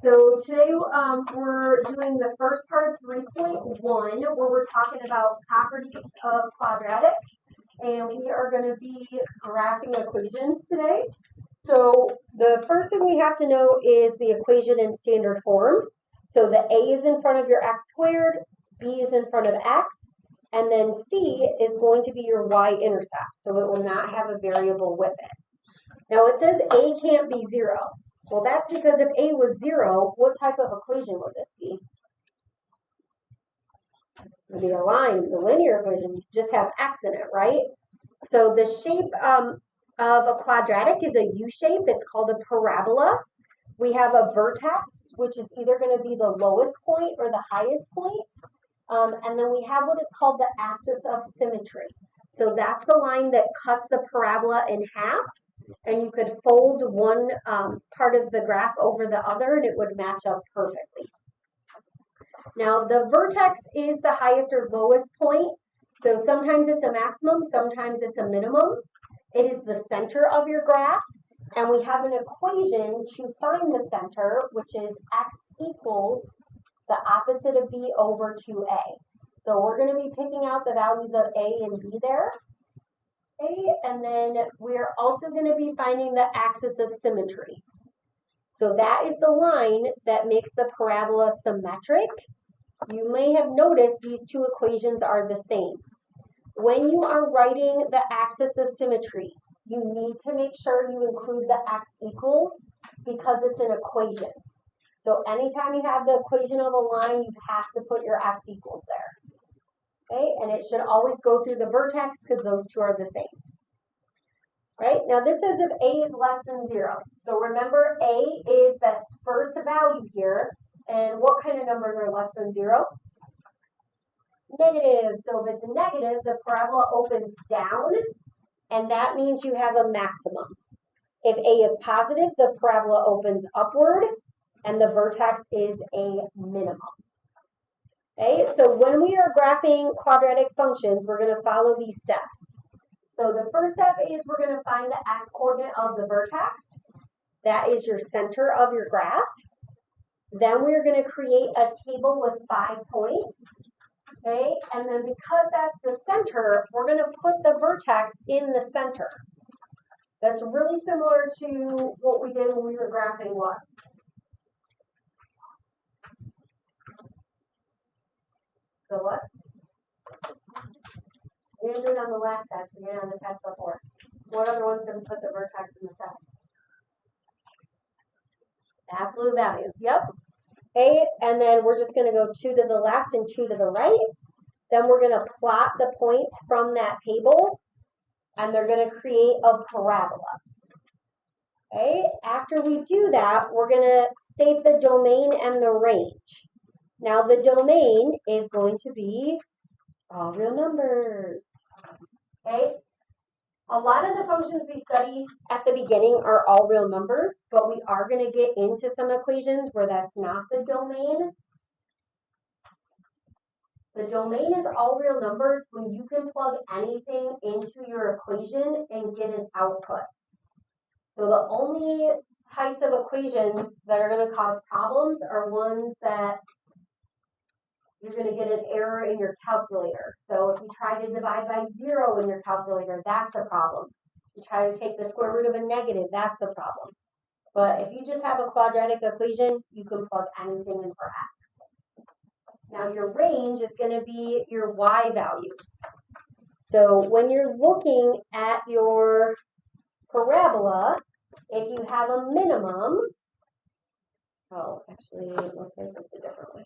So today we're doing the first part of 3.1 where we're talking about properties of quadratics, and we are going to be graphing equations today. So the first thing we have to know is the equation in standard form. So the a is in front of your x squared, b is in front of x, and then c is going to be your y-intercept. So it will not have a variable with it. Now it says a can't be 0. Well, that's because if a was 0, what type of equation would this be? It would be a line, the linear equation. You just have x in it, right? So the shape of a quadratic is a U shape. It's called a parabola. We have a vertex, which is either going to be the lowest point or the highest point. And then we have what is called the axis of symmetry. So that's the line that cuts the parabola in half. And you could fold one part of the graph over the other and it would match up perfectly. Now the vertex is the highest or lowest point. So sometimes it's a maximum, sometimes it's a minimum. It is the center of your graph. And we have an equation to find the center, which is x equals the opposite of b over 2a. So we're going to be picking out the values of a and b there. And then we're also going to be finding the axis of symmetry. So that is the line that makes the parabola symmetric. You may have noticed these two equations are the same. When you are writing the axis of symmetry, you need to make sure you include the x equals because it's an equation. So anytime you have the equation of a line, you have to put your x equals there. Okay, and it should always go through the vertex because those two are the same. Right, now this says if a is less than 0. So remember a is that first value here. And what kind of numbers are less than 0? Negative. So if it's a negative, the parabola opens down. And that means you have a maximum. If a is positive, the parabola opens upward. And the vertex is a minimum. Okay, so when we are graphing quadratic functions, we're going to follow these steps. So the first step is we're going to find the x-coordinate of the vertex. That is your center of your graph. Then we're going to create a table with 5 points. Okay, and then because that's the center, we're going to put the vertex in the center. That's really similar to what we did when we were graphing what? So what? We didn't do it on the last test, we did it on the test before. What other ones did we put the vertex in the center? Absolute values, yep. Okay, and then we're just going to go 2 to the left and 2 to the right. Then we're going to plot the points from that table, and they're going to create a parabola. Okay, after we do that, we're going to state the domain and the range. Now the domain is going to be all real numbers. Okay, a lot of the functions we study at the beginning are all real numbers, but we are going to get into some equations where that's not the domain. The domain is all real numbers when you can plug anything into your equation and get an output. So the only types of equations that are going to cause problems are ones that you're going to get an error in your calculator. So if you try to divide by 0 in your calculator, that's a problem. If you try to take the square root of a negative, that's a problem. But if you just have a quadratic equation, you can plug anything in for x. Now your range is going to be your y values. So when you're looking at your parabola, if you have a minimum, actually, let's make this a different way.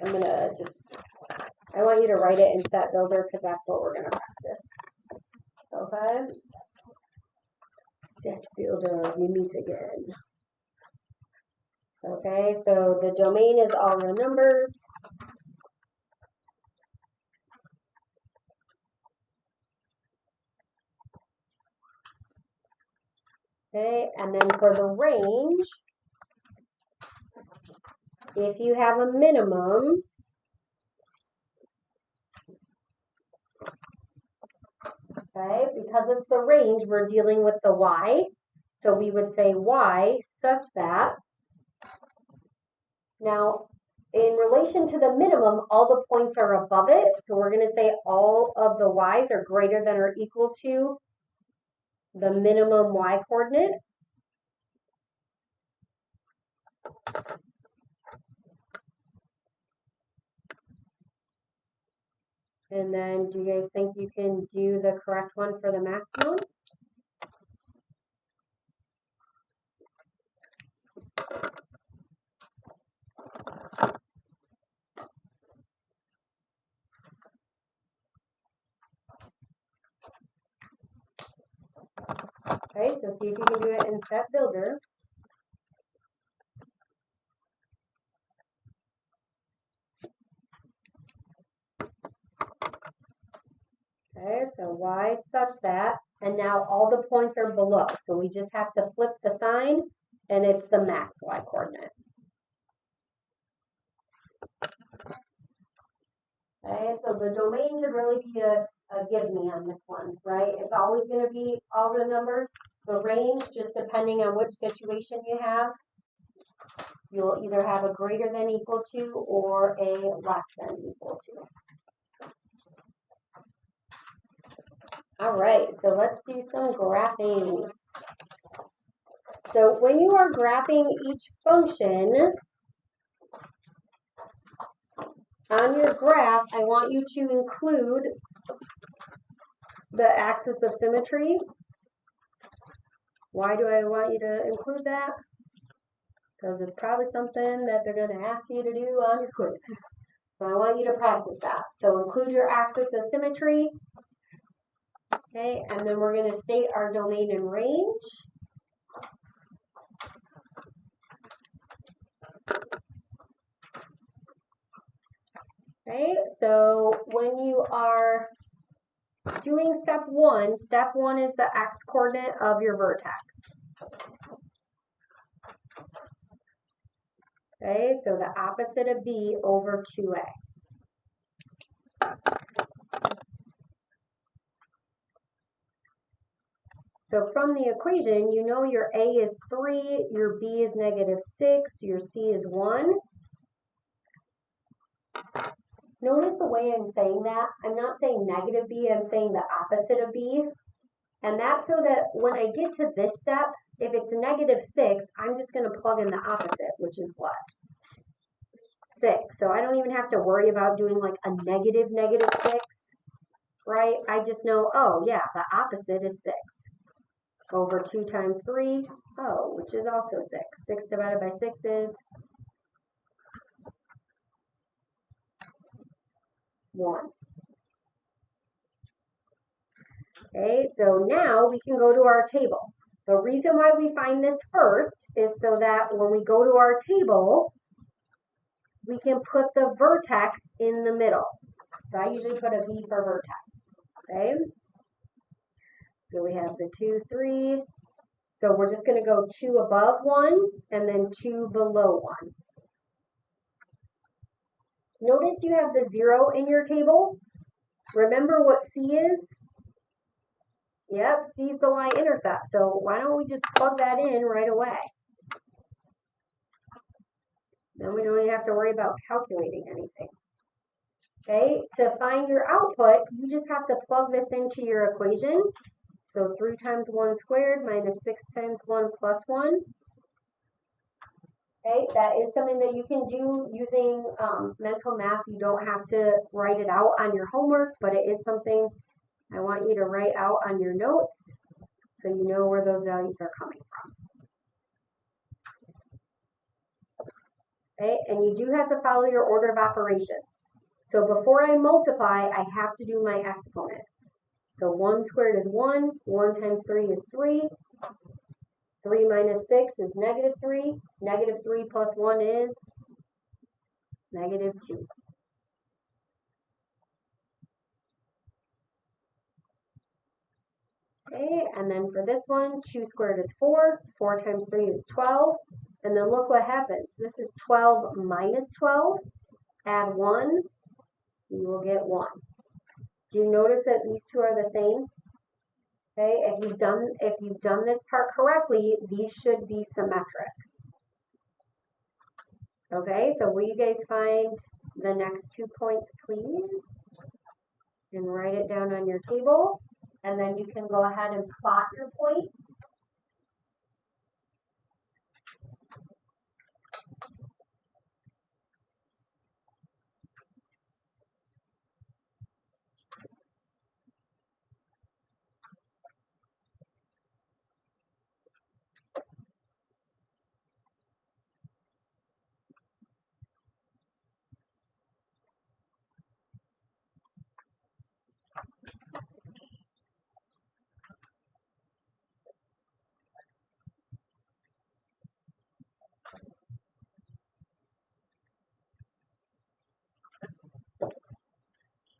I'm going to I want you to write it in set builder because that's what we're going to practice. Okay. Set builder, we meet again. Okay, so the domain is all real numbers. Okay, and then for the range, if you have a minimum, okay, because it's the range, we're dealing with the y. So we would say y such that, now in relation to the minimum, all the points are above it. So we're going to say all of the y's are greater than or equal to the minimum y coordinate. And then do you guys think you can do the correct one for the maximum? Okay, so see if you can do it in Set Builder. Okay, so y such that, and now all the points are below. So we just have to flip the sign, and it's the max y coordinate. Okay, so the domain should really be a give me on this one, right? It's always going to be all the numbers. The range, just depending on which situation you have, you'll either have a greater than equal to or a less than equal to. All right, so let's do some graphing. So when you are graphing each function on your graph, I want you to include the axis of symmetry. Why do I want you to include that? Because it's probably something that they're going to ask you to do on your quiz. So I want you to practice that. So include your axis of symmetry. Okay, and then we're going to state our domain and range. Okay, so when you are doing step one is the x coordinate of your vertex. Okay, so the opposite of b over 2a. So from the equation, you know your a is 3, your b is -6, your c is 1. Notice the way I'm saying that. I'm not saying negative b, I'm saying the opposite of b. And that's so that when I get to this step, if it's -6, I'm just going to plug in the opposite, which is what? 6. So I don't even have to worry about doing like a -6, right? I just know, oh yeah, the opposite is 6. Over 2 times 3, oh, which is also 6. 6 divided by 6 is 1. Okay, so now we can go to our table. The reason why we find this first is so that when we go to our table, we can put the vertex in the middle. So I usually put a V for vertex, okay? So we have the 2, 3. So we're just going to go 2 above 1 and then 2 below 1. Notice you have the 0 in your table. Remember what C is? Yep, C is the y-intercept. So why don't we just plug that in right away? Then we don't even have to worry about calculating anything. Okay, to find your output, you just have to plug this into your equation. So 3 times 1 squared minus 6 times 1 plus 1. Okay, that is something that you can do using mental math. You don't have to write it out on your homework, but it is something I want you to write out on your notes so you know where those values are coming from. Okay, and you do have to follow your order of operations. So before I multiply, I have to do my exponent. So 1 squared is 1, 1 times 3 is 3, 3 minus 6 is -3, -3 plus 1 is -2. Okay, and then for this one, 2 squared is 4, 4 times 3 is 12, and then look what happens. This is 12 minus 12, add 1, you will get 1. Do you notice that these two are the same? Okay, if you've done this part correctly, these should be symmetric. Okay, so will you guys find the next 2 points, please? And write it down on your table. And then you can go ahead and plot your point.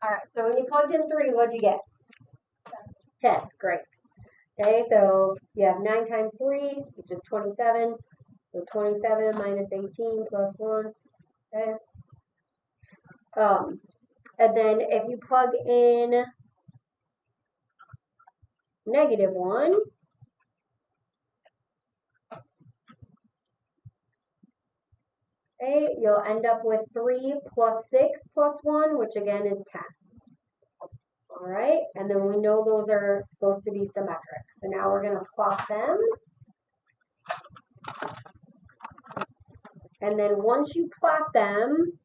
All right, so when you plugged in 3, what'd you get? 10, great. Okay, so you have 9 times 3, which is 27. So 27 minus 18 plus 1. Okay. And then if you plug in -1, okay, you'll end up with 3 plus 6 plus 1, which again is 10. All right, and then we know those are supposed to be symmetric. So now we're going to plot them. And then once you plot them,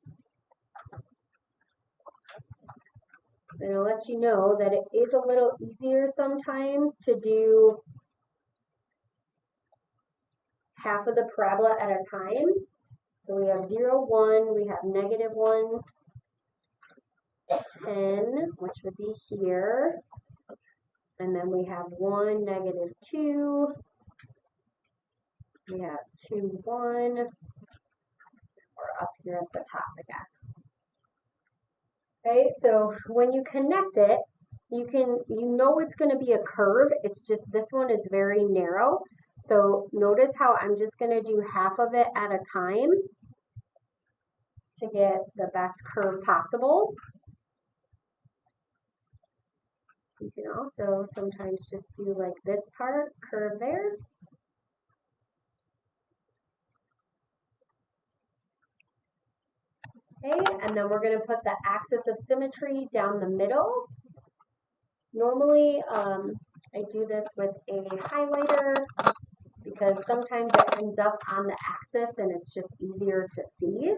I'm going to let you know that it is a little easier sometimes to do half of the parabola at a time. So we have 0, 1, we have -1, 10, which would be here. And then we have 1, -2. We have 2, 1. We're up here at the top again. Okay, so when you connect it, you know it's going to be a curve. It's just this one is very narrow. So notice how I'm just going to do half of it at a time to get the best curve possible. You can also sometimes just do like this part, curve there. Okay, and then we're going to put the axis of symmetry down the middle. Normally, I do this with a highlighter because sometimes it ends up on the axis and it's just easier to see.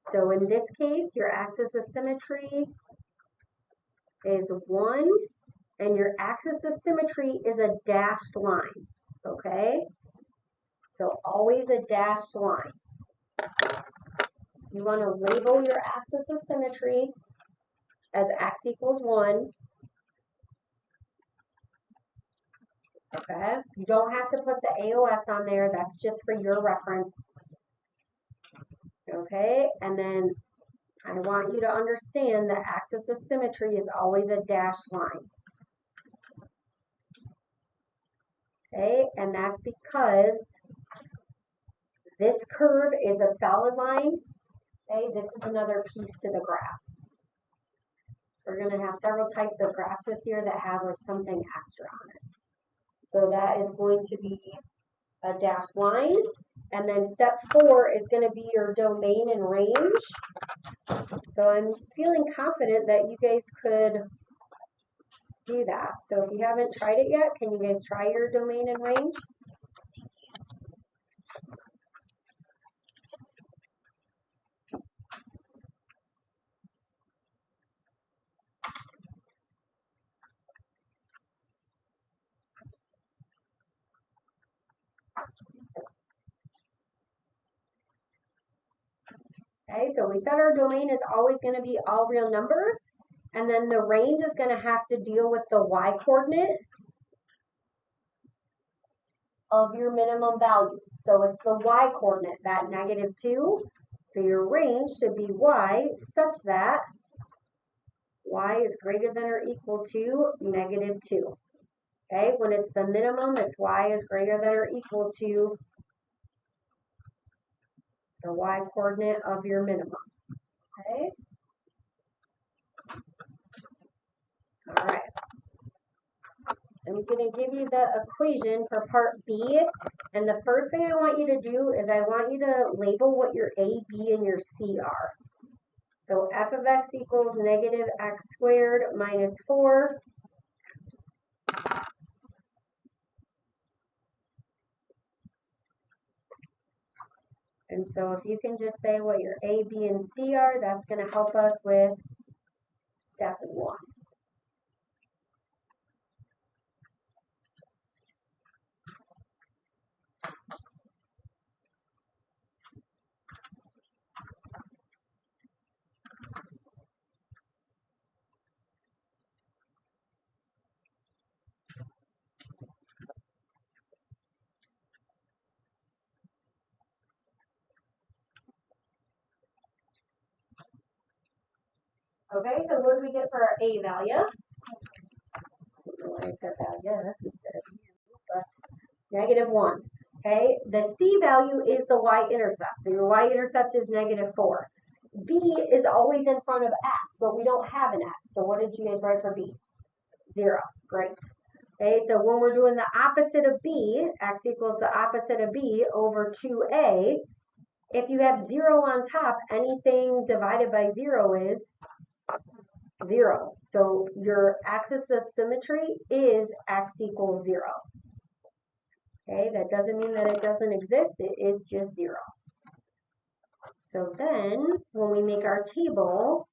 So in this case, your axis of symmetry is 1, and your axis of symmetry is a dashed line, okay? So always a dashed line. You want to label your axis of symmetry as x equals 1. Okay, you don't have to put the AOS on there, that's just for your reference. Okay, and then I want you to understand that axis of symmetry is always a dashed line. Okay, and that's because this curve is a solid line. Okay, this is another piece to the graph. We're going to have several types of graphs this year that have like something extra on it. So that is going to be a dashed line. And then step 4 is going to be your domain and range. So I'm feeling confident that you guys could do that. So if you haven't tried it yet, can you guys try your domain and range? Okay, so we said our domain is always going to be all real numbers, and then the range is going to have to deal with the y-coordinate of your minimum value. So it's the y-coordinate, that -2. So your range should be y such that y is greater than or equal to -2. Okay, when it's the minimum, it's y is greater than or equal to the y-coordinate of your minimum. Okay. All right. I'm going to give you the equation for part B. And the first thing I want you to do is I want you to label what your A, B, and your C are. So f of x equals negative x squared minus 4. And so if you can just say what your A, B, and C are, that's going to help us with step 1. Okay, so what do we get for our A value? I don't know why I said value instead of u, but negative 1. Okay, the C value is the y-intercept. So your y-intercept is negative 4. B is always in front of x, but we don't have an x. So what did you guys write for B? 0. Great. Okay, so when we're doing the opposite of B, x equals the opposite of B over 2a, if you have 0 on top, anything divided by 0 is 0. So your axis of symmetry is x equals 0. Okay, that doesn't mean that it doesn't exist. It is just 0. So then when we make our table,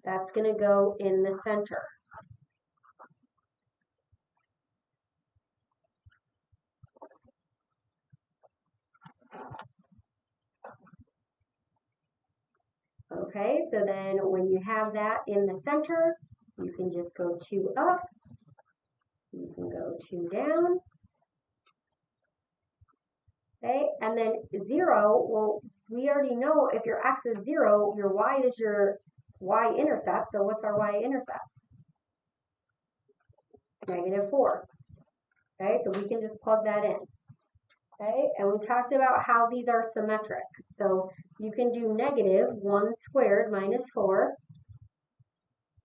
that's going to go in the center. Okay, so then when you have that in the center, you can just go 2 up, you can go 2 down. Okay, and then 0, well, we already know if your x is 0, your y is your y-intercept. So what's our y-intercept? Negative 4. Okay, so we can just plug that in. Okay, and we talked about how these are symmetric. So you can do negative 1 squared minus 4.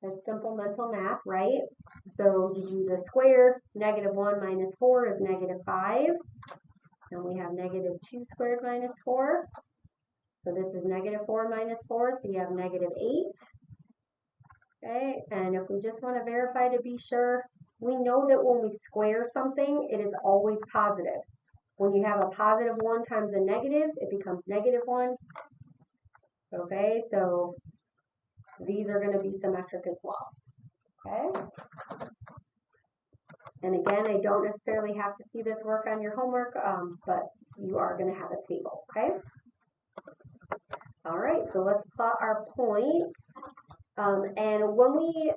That's simple mental math, right? So you do the square, negative 1 minus 4 is negative 5. And we have negative 2 squared minus 4. So this is negative 4 minus 4, so you have negative 8. Okay, and if we just want to verify to be sure, we know that when we square something, it is always positive. When you have a positive 1 times a negative, it becomes negative 1. Okay, so these are going to be symmetric as well. Okay. And again, I don't necessarily have to see this work on your homework, but you are going to have a table, okay? All right, so let's plot our points. And when we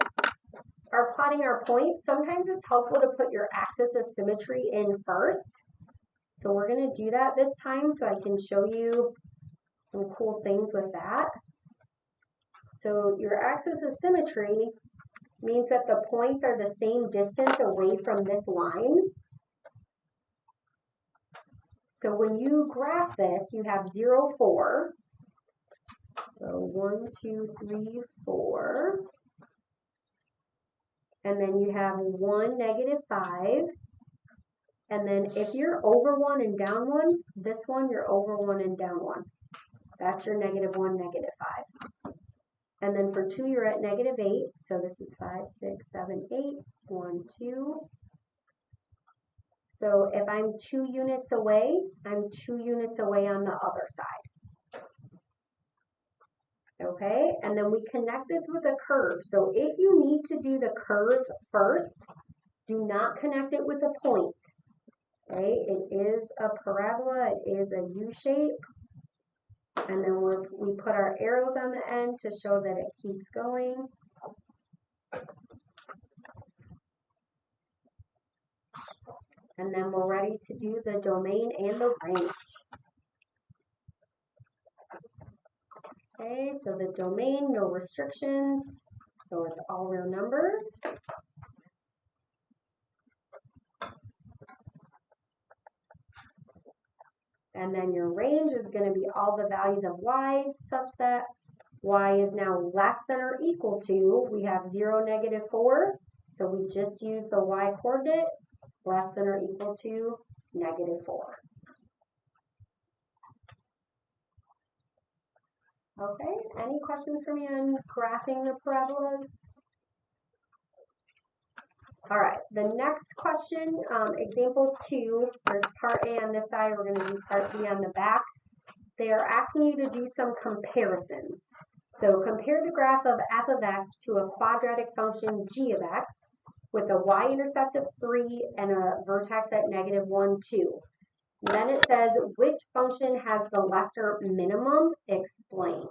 are plotting our points, sometimes it's helpful to put your axis of symmetry in first. So we're going to do that this time so I can show you some cool things with that. So your axis of symmetry means that the points are the same distance away from this line. So when you graph this, you have 0, 4. So 1, 2, 3, 4. And then you have 1, negative 5. And then if you're over 1 and down 1, this one, you're over 1 and down 1. That's your negative 1, negative 5. And then for 2, you're at negative 8. So this is 5, 6, 7, 8, 1, 2. So if I'm 2 units away, I'm 2 units away on the other side. Okay, and then we connect this with a curve. So if you need to do the curve first, do not connect it with a point. Okay, it is a parabola, it is a U shape. And then we put our arrows on the end to show that it keeps going. And then we're ready to do the domain and the range. Okay, so the domain, no restrictions. So it's all real numbers. And then your range is going to be all the values of y such that y is now less than or equal to, we have 0, negative 4. So we just use the y coordinate. less than or equal to -4. Okay, any questions for me on graphing the parabolas? All right, the next question, example 2, there's part A on this side, we're going to do part B on the back. They are asking you to do some comparisons. So compare the graph of f of x to a quadratic function g of x with a y-intercept of 3 and a vertex at -1, 2. Then it says, which function has the lesser minimum? Explain.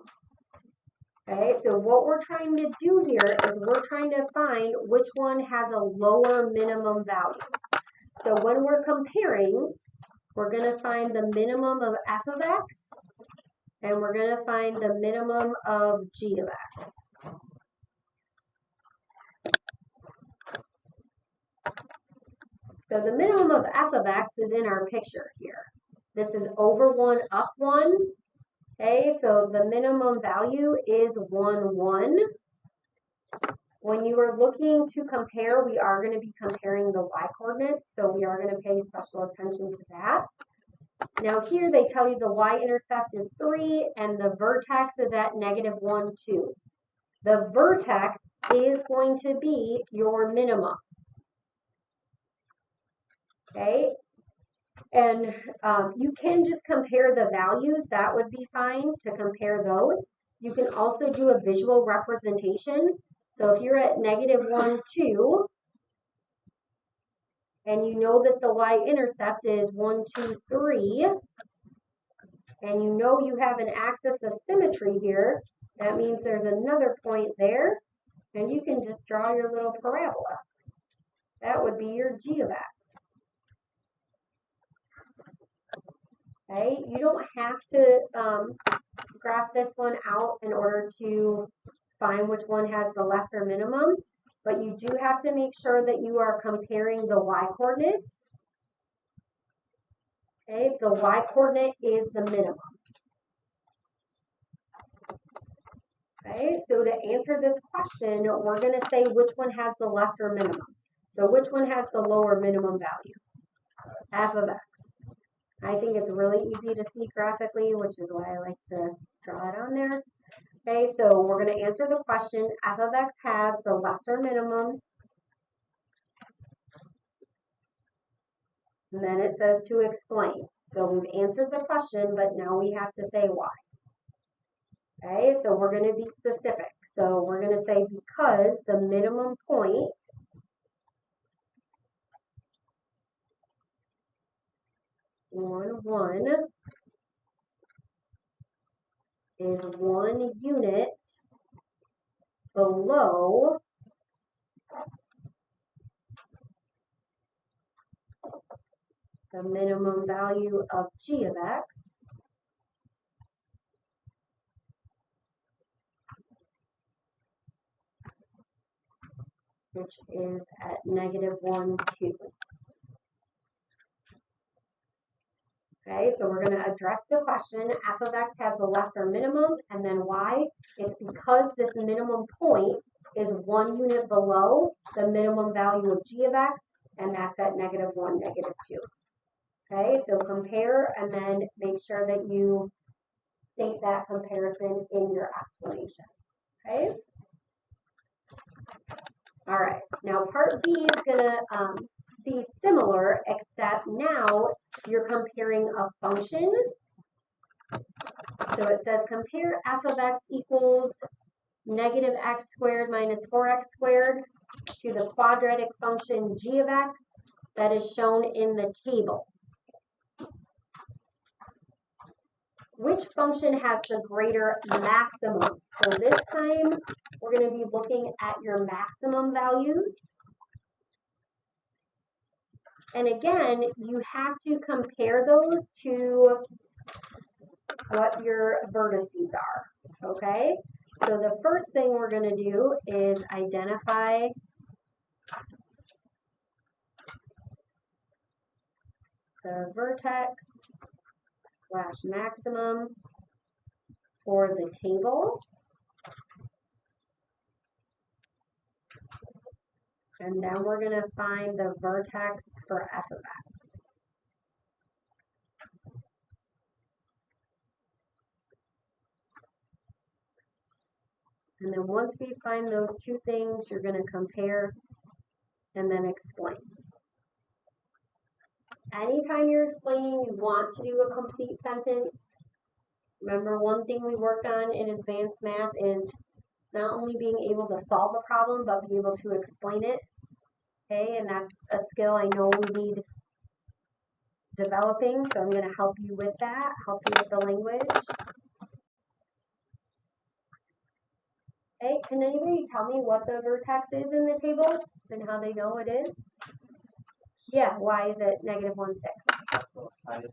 Okay, so what we're trying to do here is we're trying to find which one has a lower minimum value. So when we're comparing, we're going to find the minimum of f of x, and we're going to find the minimum of g of x. So the minimum of f of x is in our picture here. This is over 1, up 1. Okay, so the minimum value is 1, 1. When you are looking to compare, we are going to be comparing the y-coordinates, so we are going to pay special attention to that. Now here they tell you the y-intercept is 3 and the vertex is at -1, 2. The vertex is going to be your minimum. Okay, and you can just compare the values. That would be fine to compare those. You can also do a visual representation. So if you're at -1, 2, and you know that the y-intercept is 1, 2, 3, and you know you have an axis of symmetry here, that means there's another point there, and you can just draw your little parabola. That would be your g of x. Okay, you don't have to graph this one out in order to find which one has the lesser minimum, but you do have to make sure that you are comparing the y-coordinates. Okay, the y-coordinate is the minimum. Okay, so to answer this question, we're going to say which one has the lesser minimum. So which one has the lower minimum value? F of x. I think it's really easy to see graphically, which is why I like to draw it on there. Okay, so we're going to answer the question. F of x has the lesser minimum. And then it says to explain. So we've answered the question, but now we have to say why. Okay, so we're going to be specific. So we're going to say because the minimum point one is 1 unit below the minimum value of g of x, which is at -1, 2. Okay, so we're going to address the question. F of x has the lesser minimum, and then why? It's because this minimum point is 1 unit below the minimum value of g of x, and that's at -1, -2. Okay, so compare and then make sure that you state that comparison in your explanation. Okay? All right, now part B is going to be similar, except now you're comparing a function. So it says compare f of x equals -x squared minus 4x squared to the quadratic function g of x that is shown in the table. Which function has the greater maximum? So this time we're going to be looking at your maximum values. And again, you have to compare those to what your vertices are, okay? So the first thing we're going to do is identify the vertex / maximum for the table. And then we're going to find the vertex for f of x. And then once we find those two things, you're going to compare and then explain. Anytime you're explaining, you want to do a complete sentence. Remember, one thing we worked on in advanced math is not only being able to solve a problem, but be able to explain it. Okay, and that's a skill I know we need developing, so I'm going to help you with that, help you with the language. Okay, can anybody tell me what the vertex is in the table and how they know it is? Yeah, why is it negative 1, 6?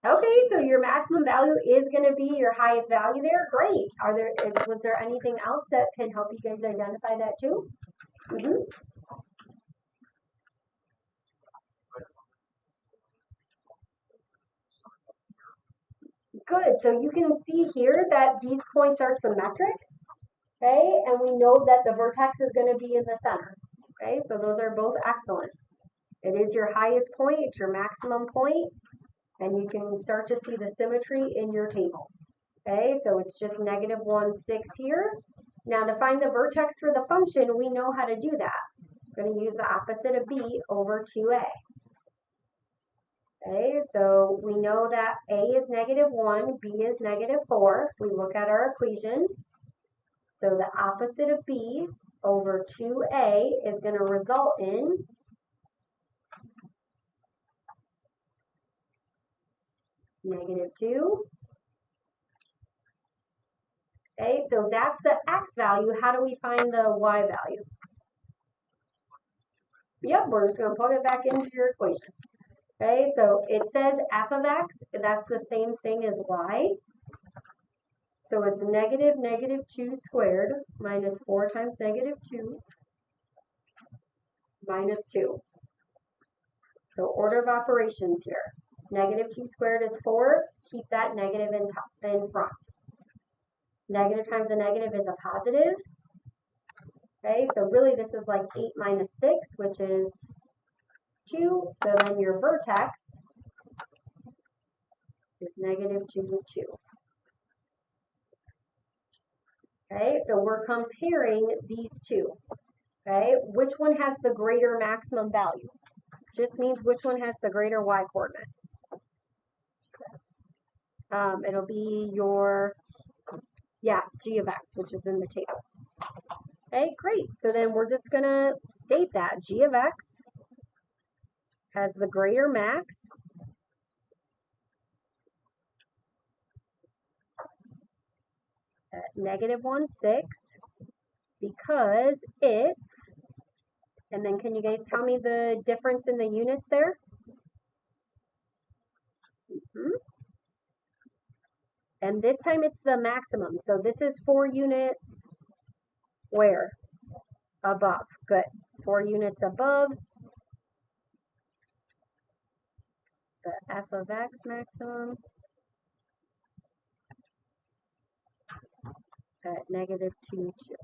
Okay, so your maximum value is going to be your highest value there. Great. Was there anything else that can help you guys identify that too? Good. So you can see here that these points are symmetric. Okay, and we know that the vertex is going to be in the center. Okay, so those are both excellent. It is your highest point, it's your maximum point, and you can start to see the symmetry in your table. Okay, so it's just negative 1, 6 here. Now to find the vertex for the function, we know how to do that. I'm going to use the opposite of b over 2a. Okay, so we know that a is negative 1, b is negative 4. If we look at our equation, so the opposite of b over 2a is going to result in negative 2. Okay, so that's the x value. How do we find the y value? Yep, we're just going to plug it back into your equation. Okay, so it says f of x, that's the same thing as y. So it's negative 2 squared minus 4 times negative 2 minus 2. So order of operations here. Negative 2 squared is 4. Keep that negative in front. Negative times a negative is a positive. Okay, so really this is like 8 minus 6, which is 2. So then your vertex is negative 2, 2. Okay, so we're comparing these two. Okay, which one has the greater maximum value? Just means which one has the greater y coordinate. It'll be your, yes, g of x, which is in the table. Okay, great. So then we're just going to state that g of x has the greater max at negative 1, 6 because it's, and then can you guys tell me the difference in the units there? And this time it's the maximum. So this is 4 units where? Above. Good. 4 units above the f of x maximum at negative 2, 2.